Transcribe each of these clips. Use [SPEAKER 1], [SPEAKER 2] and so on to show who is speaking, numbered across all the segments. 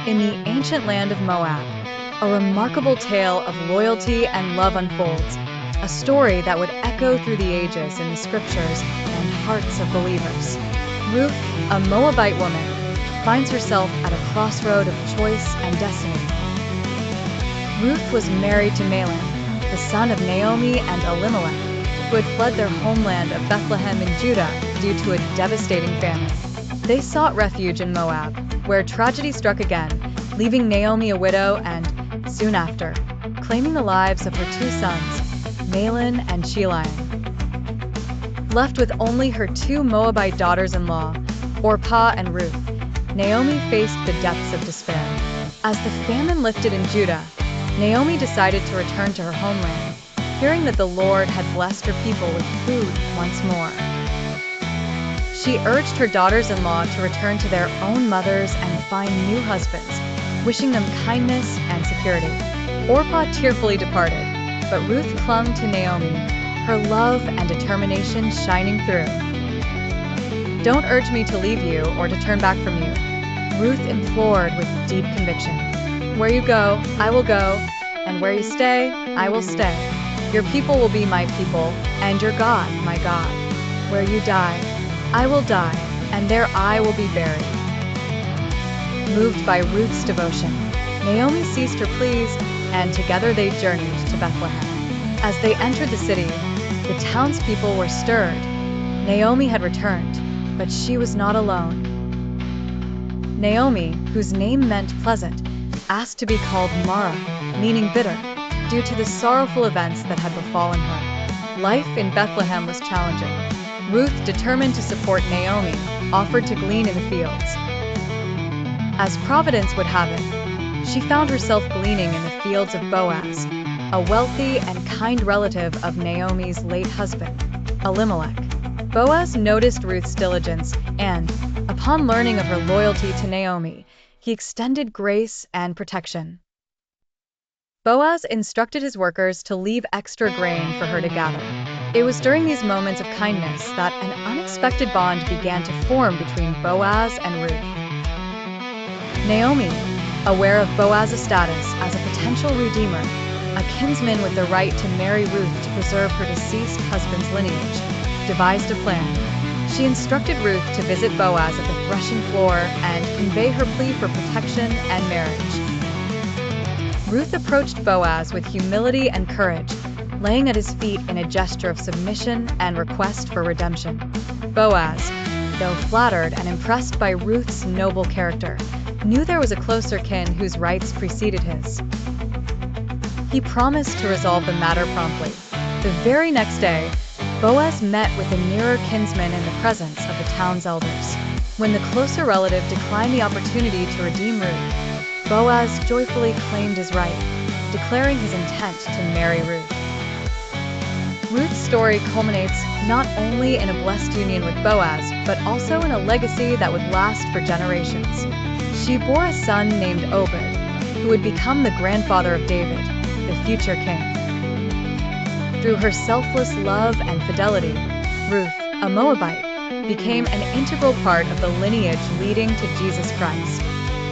[SPEAKER 1] In the ancient land of Moab, a remarkable tale of loyalty and love unfolds, a story that would echo through the ages in the scriptures and hearts of believers. Ruth, a Moabite woman, finds herself at a crossroad of choice and destiny. Ruth was married to Mahlon, the son of Naomi and Elimelech, who had fled their homeland of Bethlehem in Judah due to a devastating famine. They sought refuge in Moab, where tragedy struck again, leaving Naomi a widow and, soon after, claiming the lives of her two sons, Mahlon and Chilion. Left with only her two Moabite daughters-in-law, Orpah and Ruth, Naomi faced the depths of despair. As the famine lifted in Judah, Naomi decided to return to her homeland, hearing that the Lord had blessed her people with food once more. She urged her daughters-in-law to return to their own mothers and find new husbands, wishing them kindness and security. Orpah tearfully departed, but Ruth clung to Naomi, her love and determination shining through. "Don't urge me to leave you or to turn back from you," Ruth implored with deep conviction. "Where you go, I will go, and where you stay, I will stay. Your people will be my people, and your God, my God. Where you die, I will die, and there I will be buried." Moved by Ruth's devotion, Naomi ceased her pleas, and together they journeyed to Bethlehem. As they entered the city, the townspeople were stirred. Naomi had returned, but she was not alone. Naomi, whose name meant pleasant, asked to be called Mara, meaning bitter, due to the sorrowful events that had befallen her. Life in Bethlehem was challenging. Ruth, determined to support Naomi, offered to glean in the fields. As Providence would have it, she found herself gleaning in the fields of Boaz, a wealthy and kind relative of Naomi's late husband, Elimelech. Boaz noticed Ruth's diligence and, upon learning of her loyalty to Naomi, he extended grace and protection. Boaz instructed his workers to leave extra grain for her to gather. It was during these moments of kindness that an unexpected bond began to form between Boaz and Ruth. Naomi, aware of Boaz's status as a potential redeemer, a kinsman with the right to marry Ruth to preserve her deceased husband's lineage, devised a plan. She instructed Ruth to visit Boaz at the threshing floor and convey her plea for protection and marriage. Ruth approached Boaz with humility and courage, laying at his feet in a gesture of submission and request for redemption. Boaz, though flattered and impressed by Ruth's noble character, knew there was a closer kin whose rights preceded his. He promised to resolve the matter promptly. The very next day, Boaz met with a nearer kinsman in the presence of the town's elders. When the closer relative declined the opportunity to redeem Ruth, Boaz joyfully claimed his right, declaring his intent to marry Ruth. Ruth's story culminates not only in a blessed union with Boaz, but also in a legacy that would last for generations. She bore a son named Obed, who would become the grandfather of David, the future king. Through her selfless love and fidelity, Ruth, a Moabite, became an integral part of the lineage leading to Jesus Christ.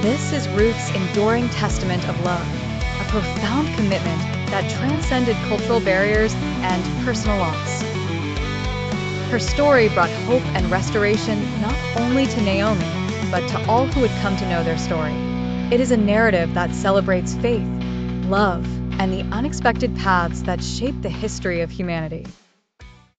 [SPEAKER 1] This is Ruth's enduring testament of love, a profound commitment that transcended cultural barriers and personal loss. Her story brought hope and restoration not only to Naomi, but to all who would come to know their story. It is a narrative that celebrates faith, love, and the unexpected paths that shape the history of humanity.